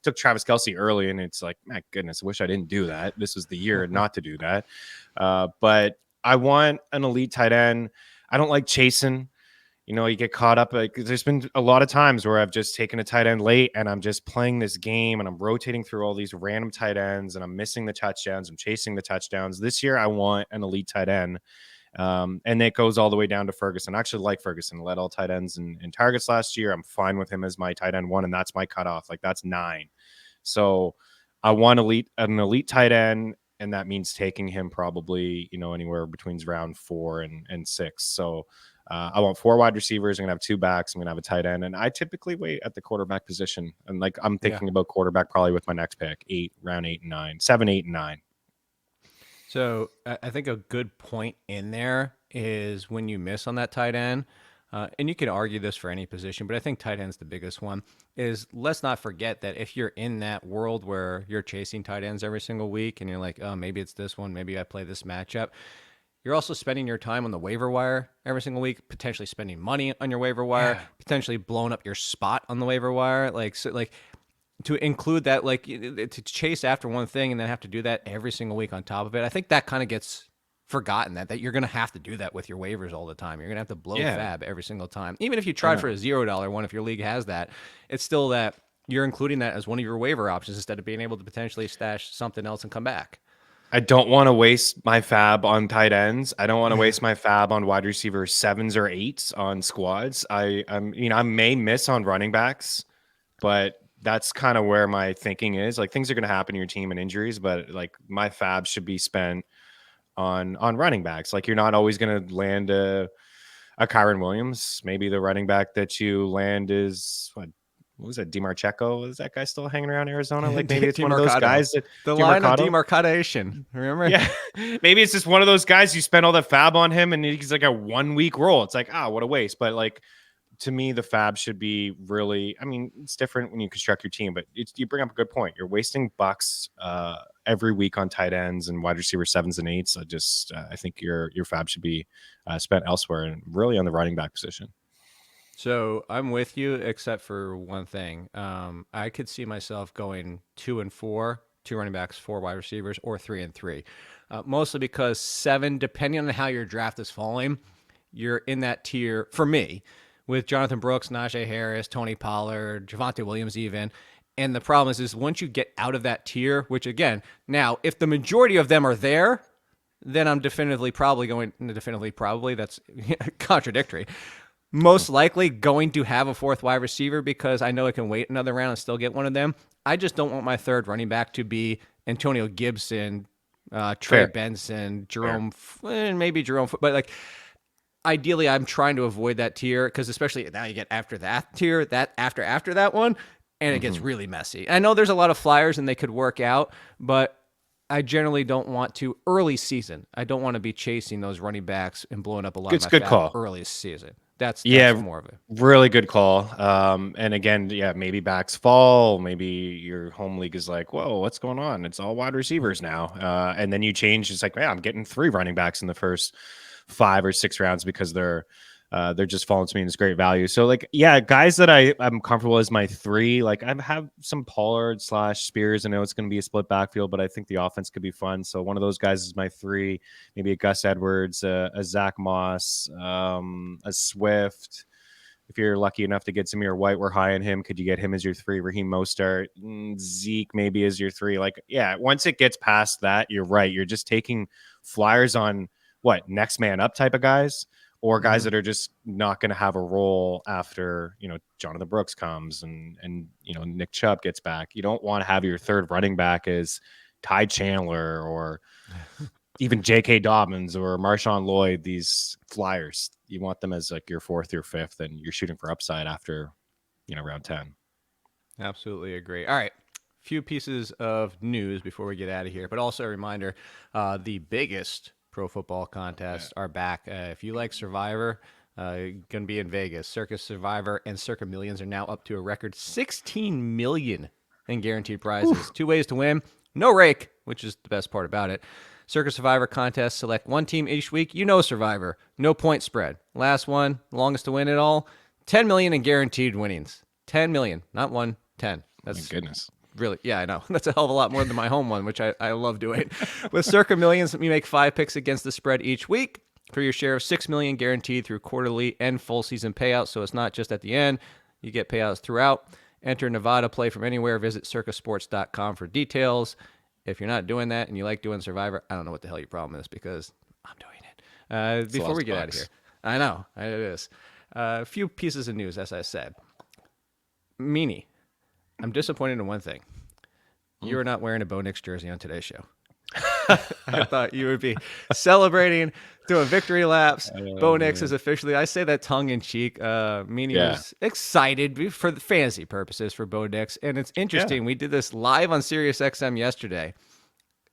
Took Travis Kelce early, and it's like, my goodness, I wish I didn't do that. This was the year not to do that. But I want an elite tight end. I don't like chasing. You get caught up. There's been a lot of times where I've just taken a tight end late, and I'm just playing this game, and I'm rotating through all these random tight ends, and I'm missing the touchdowns. I'm chasing the touchdowns. This year, I want an elite tight end. And it goes all the way down to Ferguson. I actually like Ferguson. Led all tight ends in targets last year. I'm fine with him as my tight end 1, and that's my cutoff. That's 9. So I want an elite tight end, and that means taking him probably, anywhere between round 4 and 6. So I want 4 wide receivers. I'm going to have 2 backs. I'm going to have a tight end. And I typically wait at the quarterback position. And I'm thinking about quarterback probably with my next pick, round 8 and 9, 7, 8, and 9. So I think a good point in there is when you miss on that tight end, and you can argue this for any position, but I think tight end's the biggest one, is let's not forget that if you're in that world where you're chasing tight ends every single week and you're like, oh, maybe it's this one, maybe I play this matchup, you're also spending your time on the waiver wire every single week, potentially spending money on your waiver wire, potentially blowing up your spot on the waiver wire. To include that, to chase after one thing and then have to do that every single week on top of it. I think that kind of gets forgotten that you're going to have to do that with your waivers all the time. You're going to have to blow fab every single time. Even if you tried for a $0 one, if your league has that, it's still that you're including that as one of your waiver options instead of being able to potentially stash something else and come back. I don't want to waste my fab on tight ends. I don't want to waste my fab on wide receiver 7s or 8s on squads. I may miss on running backs, but that's kind of where my thinking is. Like, things are going to happen to your team and injuries, but like my fab should be spent on running backs. Like, you're not always going to land a Kyron Williams. Maybe the running back that you land is what was that? DiMarcheco? Is that guy still hanging around Arizona? Like, maybe it's one of those guys that the line of demarcation. Remember? Yeah, maybe it's just one of those guys you spend all the fab on him, and he's like a 1 week roll. It's like, what a waste. But like, to me, the fab should be really. I mean, it's different when you construct your team, but you bring up a good point. You're wasting bucks every week on tight ends and wide receiver 7s and 8s. I think your fab should be spent elsewhere and really on the running back position. So I'm with you, except for one thing. I could see myself going 2 and 4, 2 running backs, 4 wide receivers, or 3 and 3. Mostly because 7, depending on how your draft is falling, you're in that tier for me with Jonathan Brooks, Najee Harris, Tony Pollard, Javonte Williams, even. And the problem is once you get out of that tier, which again, now if the majority of them are there, then I'm definitively probably that's contradictory. Most likely going to have a 4th wide receiver because I know I can wait another round and still get one of them. I just don't want my 3rd running back to be Antonio Gibson, Trey Benson, Jerome, maybe Jerome. But like, ideally, I'm trying to avoid that tier because especially now you get after that tier, that after that one, and it gets really messy. I know there's a lot of flyers and they could work out, but I generally don't want to early season. I don't want to be chasing those running backs and blowing up a lot of my fab early season. That's more of it. Really good call. And again, maybe backs fall. Maybe your home league is like, whoa, what's going on? It's all wide receivers now. And then you change. It's like, I'm getting 3 running backs in the first 5 or 6 rounds because they're just falling to me in this great value. So like, guys that I'm comfortable as my 3, like I have some Pollard / Spears. I know it's going to be a split backfield, but I think the offense could be fun. So one of those guys is my 3, maybe a Gus Edwards, a Zach Moss, a Swift. If you're lucky enough to get Zamir White, we're high on him. Could you get him as your 3? Raheem Mostert, Zeke maybe as your 3. Like, once it gets past that, you're right. You're just taking flyers on next man up type of guys. Or guys that are just not going to have a role after, Jonathan Brooks comes and Nick Chubb gets back. You don't want to have your 3rd running back as Ty Chandler or even J.K. Dobbins or Marshawn Lloyd, these flyers. You want them as like your 4th or 5th, and you're shooting for upside after, round 10. Absolutely agree. All right. Few pieces of news before we get out of here, but also a reminder, the biggest pro football contests are back. If you like Survivor, going to be in Vegas. Circus Survivor and Circa Millions are now up to a record 16 million in guaranteed prizes. 2 ways to win. No rake, which is the best part about it. Circus Survivor contest. Select one team each week. Survivor. No point spread. Last one, longest to win it all. 10 million in guaranteed winnings. 10 million, not 1, 10. That's my goodness. Really? Yeah, I know. That's a hell of a lot more than my home one, which I love doing. With Circa Millions, you make 5 picks against the spread each week for your share of $6 million guaranteed through quarterly and full season payouts. So it's not just at the end. You get payouts throughout. Enter Nevada, play from anywhere. Visit circasports.com for details. If you're not doing that and you like doing Survivor, I don't know what the hell your problem is because I'm doing it. Before we get out of here. I know. It is. A few pieces of news, as I said. Meaney. I'm disappointed in one thing. You are not wearing a Bo Nix jersey on today's show. I thought you would be celebrating, doing victory laps. Bo Nix is officially, I say that tongue-in-cheek. Meaney was excited for the fantasy purposes for Bo Nix. And it's interesting. We did this live on SiriusXM yesterday.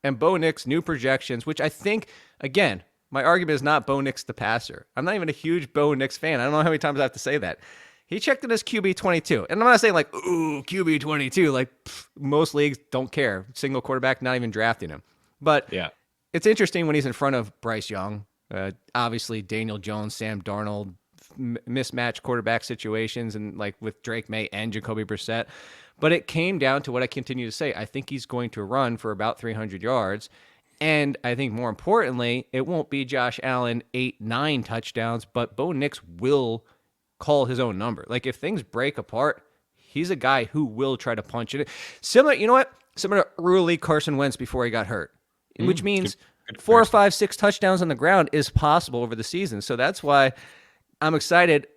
And Bo Nix, new projections, which I think, again, my argument is not Bo Nix the passer. I'm not even a huge Bo Nix fan. I don't know how many times I have to say that. He checked in as QB 22. And I'm not saying like, ooh, QB 22. Like, most leagues don't care. Single quarterback, not even drafting him. But it's interesting when he's in front of Bryce Young, Obviously, Daniel Jones, Sam Darnold, mismatched quarterback situations, and like with Drake May and Jacoby Brissett. But it came down to what I continue to say. I think he's going to run for about 300 yards. And I think more importantly, it won't be Josh Allen 8-9 touchdowns, but Bo Nix will call his own number. Like if things break apart, he's a guy who will try to punch it. Similar, you know what? Similar to early Carson Wentz before he got hurt, which means good 4 or 5, 6 touchdowns on the ground is possible over the season. So that's why I'm excited.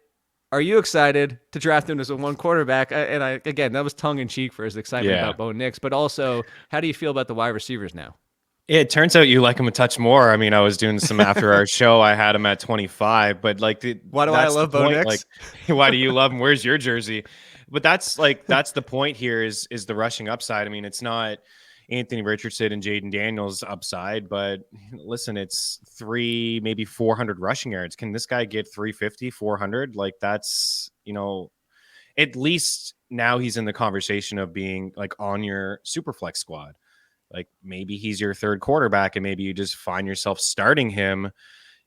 Are you excited to draft him as a one quarterback? Again, that was tongue in cheek for his excitement about Bo Nix, but also, how do you feel about the wide receivers now? It turns out you like him a touch more. I mean, I was doing some after our show. I had him at 25, but like, why do I love Bo Nix? Like, why do you love him? Where's your jersey? But that's the point here is the rushing upside. I mean, it's not Anthony Richardson and Jaden Daniels upside, but listen, it's 300, maybe 400 rushing yards. Can this guy get 350, 400? Like that's, at least now he's in the conversation of being like on your super flex squad. Like maybe he's your third quarterback and maybe you just find yourself starting him,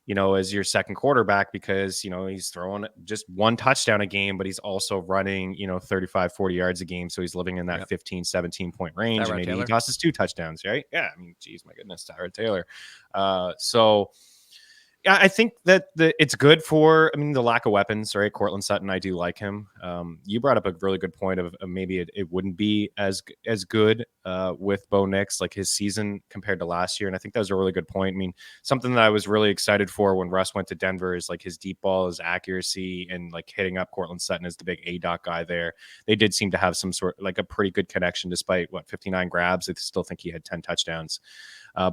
as your second quarterback because, he's throwing just one touchdown a game, but he's also running, 35, 40 yards a game. So he's living in that 15, 17 point range. And maybe Taylor? He tosses 2 touchdowns, right? Yeah. I mean, geez, my goodness, Tyrod Taylor. So yeah, I think that it's good for, the lack of weapons, right? Cortland Sutton, I do like him. You brought up a really good point of maybe it wouldn't be as good with Bo Nix, like his season compared to last year. And I think that was a really good point. I mean, something that I was really excited for when Russ went to Denver is like his deep ball, his accuracy, and like hitting up Cortland Sutton as the big A-dot guy there. They did seem to have some sort like a pretty good connection despite 59 grabs. I still think he had 10 touchdowns.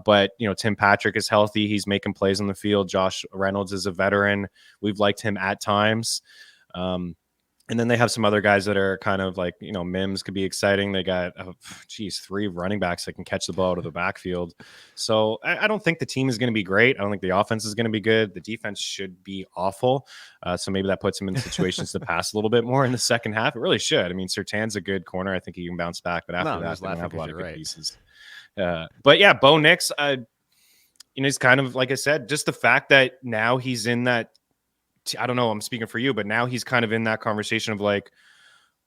But Tim Patrick is healthy. He's making plays on the field. Josh Reynolds is a veteran. We've liked him at times. And then they have some other guys that are kind of like, Mims could be exciting. They got, 3 running backs that can catch the ball out of the backfield. So I don't think the team is going to be great. I don't think the offense is going to be good. The defense should be awful. So maybe that puts him in situations to pass a little bit more in the second half. It really should. I mean, Surtain's a good corner. I think he can bounce back. But after that, they have a lot of good pieces. But yeah, Bo Nix, he's kind of, like I said, just the fact that now he's in that, I don't know, I'm speaking for you, but now he's kind of in that conversation of like,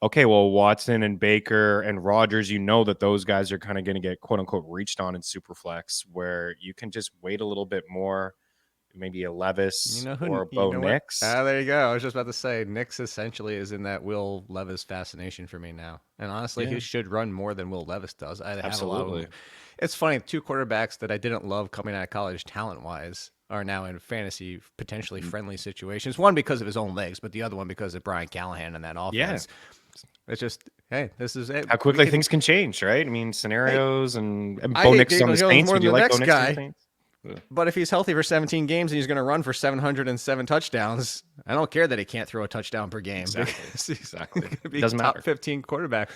okay, well, Watson and Baker and Rodgers, that those guys are kind of going to get quote unquote reached on in Superflex where you can just wait a little bit more, maybe a Levis or Bo Nix. There you go. I was just about to say Nix essentially is in that Will Levis fascination for me now. And honestly, he should run more than Will Levis does. Absolutely. It's funny, 2 quarterbacks that I didn't love coming out of college talent-wise are now in fantasy potentially friendly situations. One because of his own legs, but the other one because of Brian Callahan and that offense. Yeah. It's just, hey, this is it. How quickly things can change, right? I mean, scenarios and Bo Nix on the Saints. Would you like Bo Nix on the Saints? But if he's healthy for 17 games and he's going to run for 707 touchdowns, I don't care that he can't throw a touchdown per game. Exactly. Be doesn't top matter. 15 quarterback.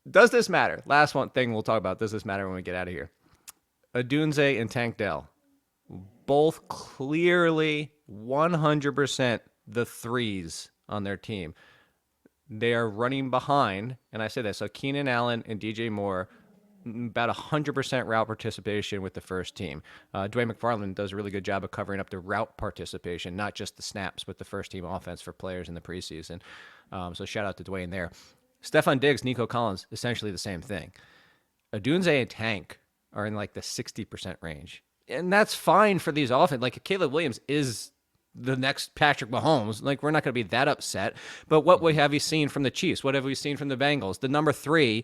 Does this matter? Last one thing we'll talk about. Does this matter when we get out of here? Odunze and Tank Dell, both clearly 100% the 3s on their team. They are running behind, and I say that. So Keenan Allen and DJ Moore, about 100% route participation with the first team. Dwayne McFarland does a really good job of covering up the route participation, not just the snaps, but the first team offense for players in the preseason. So shout out to Dwayne there. Stephon Diggs, Nico Collins, essentially the same thing. Odunze and Tank are in like the 60% range. And that's fine for these offense. Like Caleb Williams is the next Patrick Mahomes. Like we're not going to be that upset. But what have you seen from the Chiefs? What have we seen from the Bengals? The number 3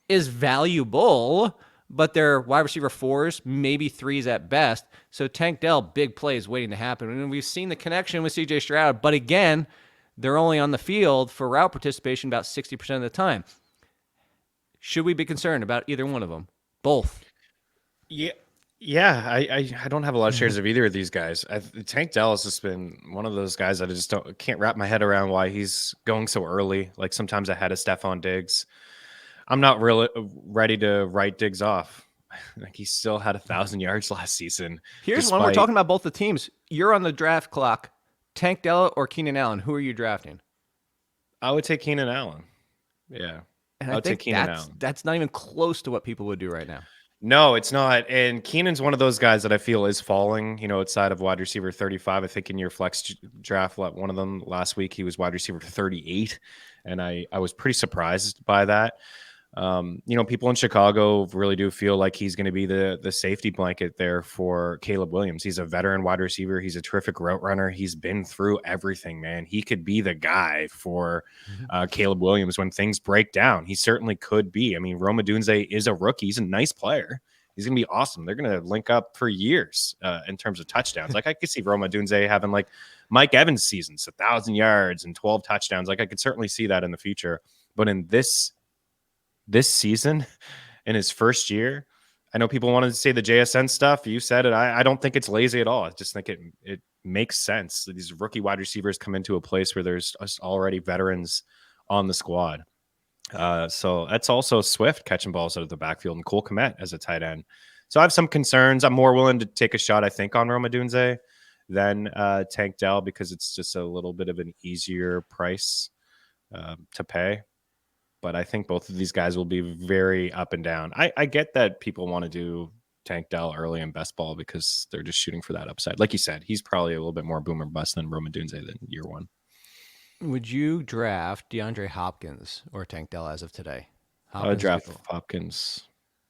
is valuable, but they're wide receiver 4s, maybe 3s at best. So Tank Dell, big plays waiting to happen. And we've seen the connection with CJ Stroud, but again, they're only on the field for route participation about 60% of the time. Should we be concerned about either one of them? Both. Yeah. I don't have a lot of shares of either of these guys. Tank Dell has just been one of those guys that I just can't wrap my head around why he's going so early. Like sometimes ahead of Stephon Diggs. I'm not really ready to write Diggs off. Like he still had 1,000 yards last season. Here's one we're talking about both the teams. You're on the draft clock. Tank Dell or Keenan Allen? Who are you drafting? I would take Keenan Allen. Yeah. And I would take Keenan Allen. That's not even close to what people would do right now. No, it's not. And Keenan's one of those guys that I feel is falling, outside of wide receiver 35. I think in your flex draft, one of them last week, he was wide receiver 38. And I was pretty surprised by that. People in Chicago really do feel like he's going to be the safety blanket there for Caleb Williams. He's a veteran wide receiver. He's a terrific route runner. He's been through everything, man. He could be the guy for Caleb Williams when things break down. He certainly could be. I mean, Rome Odunze is a rookie. He's a nice player. He's going to be awesome. They're going to link up for years in terms of touchdowns. Like I could see Rome Odunze having like Mike Evans seasons, 1,000 yards and 12 touchdowns. Like I could certainly see that in the future. But in this season, in his first year, I know people wanted to say the JSN stuff. You said it. I don't think it's lazy at all. I just think it makes sense. These rookie wide receivers come into a place where there's already veterans on the squad. So that's also Swift catching balls out of the backfield and Cole Kmet as a tight end. So I have some concerns. I'm more willing to take a shot, I think, on Rome Odunze than Tank Dell because it's just a little bit of an easier price to pay. But I think both of these guys will be very up and down. I get that people want to do Tank Dell early in best ball because they're just shooting for that upside. Like you said, he's probably a little bit more boomer bust than Rome Odunze than year one. Would you draft DeAndre Hopkins or Tank Dell as of today? I would draft Hopkins.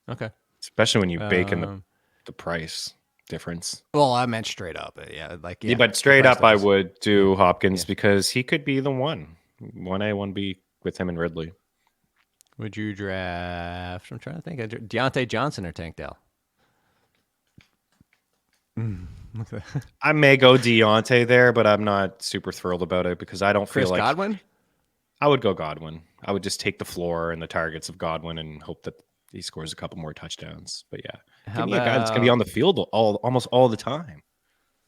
Okay. Especially when you bake in the price difference. Well, I meant straight up. Yeah, but straight up, I would do Hopkins because he could be the 1A, 1B with him and Ridley. Would you draft? I'm trying to think. Deontay Johnson or Tank Dell? I may go Deontay there, but I'm not super thrilled about it because I don't feel like Godwin. I would go Godwin. I would just take the floor and the targets of Godwin and hope that he scores a couple more touchdowns. But yeah, give me a guy that's going to be on the field almost all the time.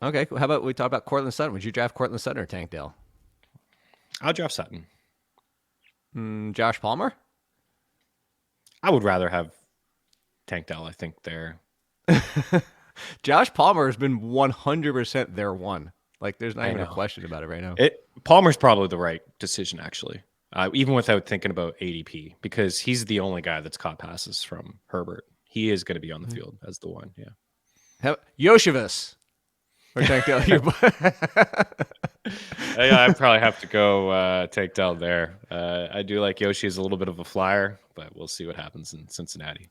Okay, how about we talk about Cortland Sutton? Would you draft Cortland Sutton or Tank Dell? I'll draft Sutton. Josh Palmer? I would rather have Tank Dell, I think, there. Josh Palmer has been 100% their one. Like, there's not even a question about it right now. Palmer's probably the right decision, actually, even without thinking about ADP, because he's the only guy that's caught passes from Herbert. He is going to be on the field as the one, yeah. Yoshivas or Tank Dell? Yeah, I'd probably have to go Tank Dell there. I do like Yoshi as a little bit of a flyer, but we'll see what happens in Cincinnati.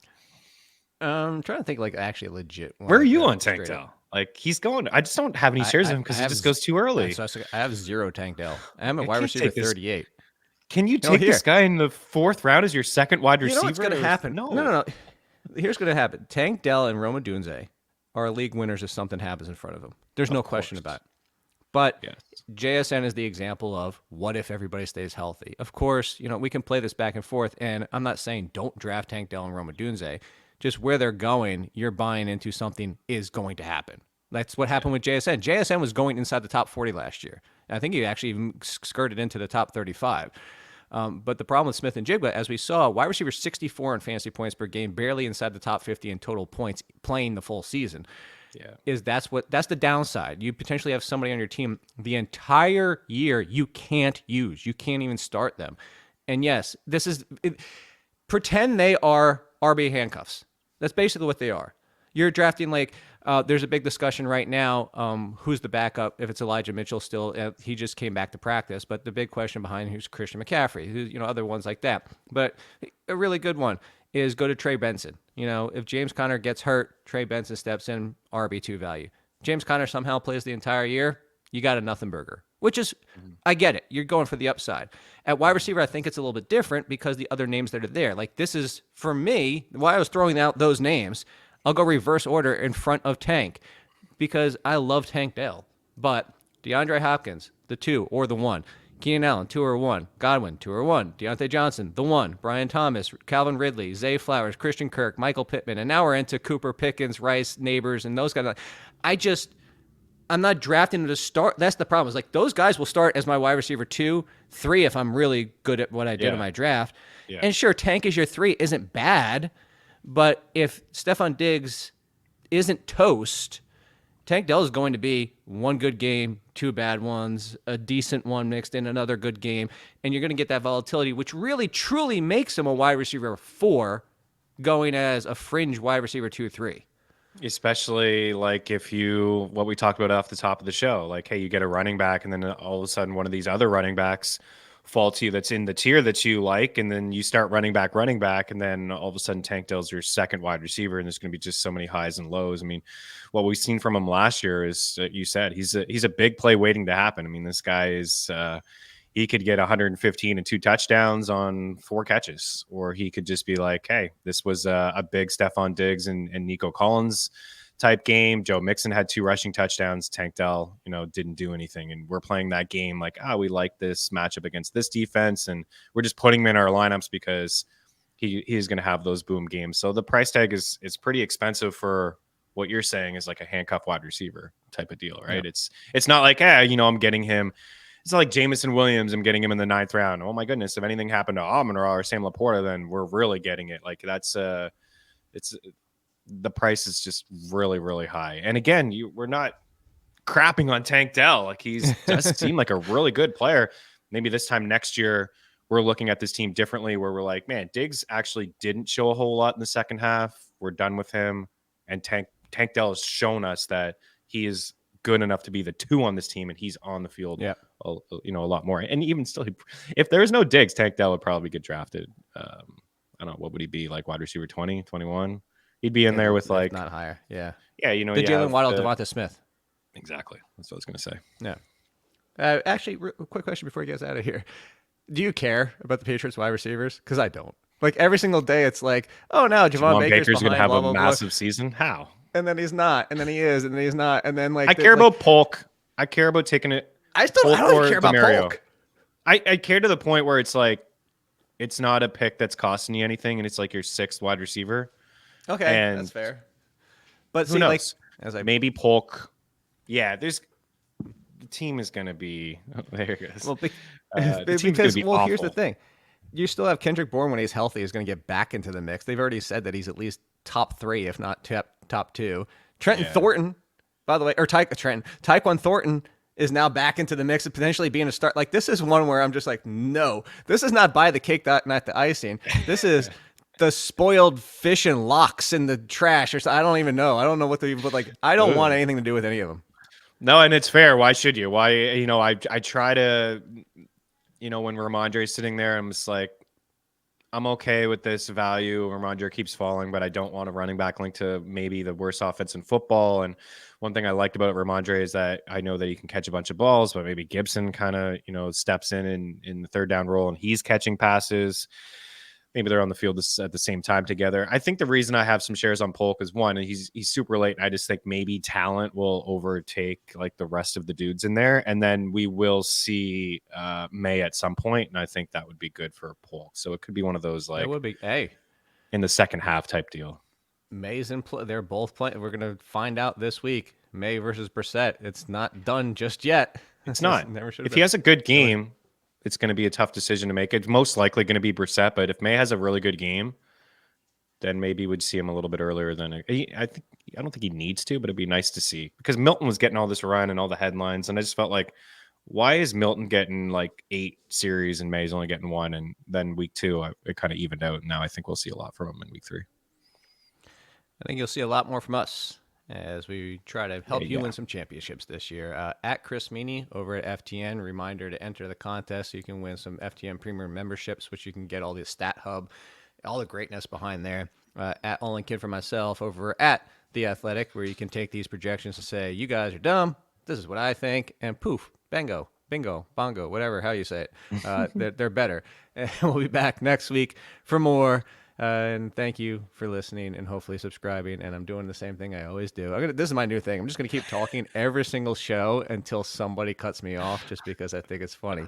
I'm trying to think like actually legit. Where are you on Tank Dell? Like he's going. I just don't have any shares of him because he just goes too early. So I have 0 Tank Dell. I'm a wide receiver 38. Can you take this guy in the 4th round as your second wide receiver? You know what's going to happen? No. Here's going to happen. Tank Dell and Rome Odunze are league winners if something happens in front of them. There's no question about it. But yes. JSN is the example of what if everybody stays healthy. Of course, we can play this back and forth, and I'm not saying don't draft Tank Dell and Rome Odunze. Just where they're going, you're buying into something is going to happen. That's what happened with JSN. JSN was going inside the top 40 last year. And I think he actually even skirted into the top 35. But the problem with Smith and Jigba, as we saw, wide receiver 64 in fantasy points per game, barely inside the top 50 in total points, playing the full season. Yeah, that's the downside. You potentially have somebody on your team the entire year you can't use. You can't even start them. And yes, pretend they are RB handcuffs. That's basically what they are. You're drafting there's a big discussion right now. Who's the backup? If it's Elijah Mitchell still, he just came back to practice. But the big question behind who's Christian McCaffrey, other ones like that. But a really good one is go to Trey Benson. If James Conner gets hurt, Trey Benson steps in, RB2 value. James Conner somehow plays the entire year, you got a nothing burger. Which is, I get it. You're going for the upside. At wide receiver, I think it's a little bit different because the other names that are there. Like this is, for me, why I was throwing out those names, I'll go reverse order in front of Tank because I love Tank Dell. But DeAndre Hopkins, the 2 or the 1. Keenan Allen, 2 or 1. Godwin, 2 or 1. Deontay Johnson, the 1. Brian Thomas, Calvin Ridley, Zay Flowers, Christian Kirk, Michael Pittman. And now we're into Cooper Pickens, Rice, Neighbors, and those guys. I'm not drafting them to start. That's the problem. Is like those guys will start as my wide receiver 2, 3 if I'm really good at what I did in my draft. Yeah. And sure, Tank is your 3 isn't bad, but if Stephon Diggs isn't toast, Tank Dell is going to be 1 good game, 2 bad ones, a decent one mixed in, another good game, and you're going to get that volatility, which really truly makes him a wide receiver 4, going as a fringe wide receiver 2-3. Especially like what we talked about off the top of the show, like, hey, you get a running back and then all of a sudden one of these other running backs fall to you that's in the tier that you like, and then you start running back, and then all of a sudden Tank Dell's your second wide receiver, and there's going to be just so many highs and lows. I mean, what we've seen from him last year is, you said, he's a big play waiting to happen. I mean, this guy is he could get 115 and 2 touchdowns on 4 catches, or he could just be like, hey, this was a big Stephon Diggs and Nico Collins type game. Joe Mixon had 2 rushing touchdowns. Tank Dell, didn't do anything. And we're playing that game like, we like this matchup against this defense, and we're just putting him in our lineups because he's going to have those boom games. So the price tag is pretty expensive for what you're saying is like a handcuff wide receiver type of deal, right? Yeah. It's not like, I'm getting him. It's not like Jameson Williams, I'm getting him in the 9th round. Oh my goodness, if anything happened to Amon-Ra or Sam Laporta, then we're really getting it. Like that's the price is just really, really high. And again, we're not crapping on Tank Dell. Like he does seem like a really good player. Maybe this time next year, we're looking at this team differently, where we're like, man, Diggs actually didn't show a whole lot in the second half. We're done with him. And Tank Dell has shown us that he is good enough to be the 2 on this team, and he's on the field a lot more. And even still, if there's no Diggs, Tank Dell would probably get drafted. I don't know, what would he be, like wide receiver 20, 21? He'd be in there with like not higher. Yeah. Yeah, the Jalen Waddle, Devonta Smith. Exactly. That's what I was going to say. Yeah. Actually, quick question before he gets out of here. Do you care about the Patriots wide receivers? Because I don't. Like every single day, it's like, oh no, Javon Baker's going to have a massive season. How? And then he's not, and then he is, and then he's not, and then like I care about Polk. I care about taking it. I don't even care about Polk. I care to the point where it's like, it's not a pick that's costing you anything, and it's like your 6th wide receiver. Okay, and that's fair. But who knows? Maybe Polk. Yeah, the team is going to be. Oh, there it goes. Well, because awful. Here's the thing: you still have Kendrick Bourne when he's healthy is going to get back into the mix. They've already said that he's at least top 3, if not top 2. Trenton Thornton, by the way, or Tyquan Thornton is now back into the mix of potentially being a start. Like this is one where I'm just like, no, this is not buy the cake, not the icing. This is the spoiled fish and locks in the trash, or I don't even know. I don't know what but like I don't want anything to do with any of them. No, and it's fair. Why should you? Why I try to, when Ramondre's sitting there, I'm just like, I'm okay with this value. Ramondre keeps falling, but I don't want a running back linked to maybe the worst offense in football. And one thing I liked about Ramondre is that I know that he can catch a bunch of balls, but maybe Gibson kind of, steps in the 3rd down role and he's catching passes. Maybe they're on the field at the same time together. I think the reason I have some shares on Polk is one, he's super late. And I just think maybe talent will overtake like the rest of the dudes in there. And then we will see May at some point. And I think that would be good for Polk. So it could be one of those like, it would be, in the second half type deal. May's in play. They're both playing. We're going to find out this week, May versus Brissett. It's not done just yet. It's not. If he has a good game, it's going to be a tough decision to make. It's most likely going to be Brissett, but if May has a really good game, then maybe we'd see him a little bit earlier than I don't think he needs to, but it'd be nice to see because Milton was getting all this run and all the headlines, and I just felt like, why is Milton getting like 8 series and May's only getting 1, and then week 2 it kind of evened out, and now I think we'll see a lot from him in week 3. I think you'll see a lot more from us as we try to help you win some championships this year. At Chris Meaney over at FTN, reminder to enter the contest so you can win some FTN Premium memberships, which you can get all the Stat Hub, all the greatness behind there. At Olin Kid for myself over at The Athletic, where you can take these projections and say, you guys are dumb, this is what I think, and poof, bingo, bongo, whatever, how you say it. They're better. And we'll be back next week for more. And thank you for listening and hopefully subscribing. And I'm doing the same thing I always do. This is my new thing. I'm just going to keep talking every single show until somebody cuts me off just because I think it's funny.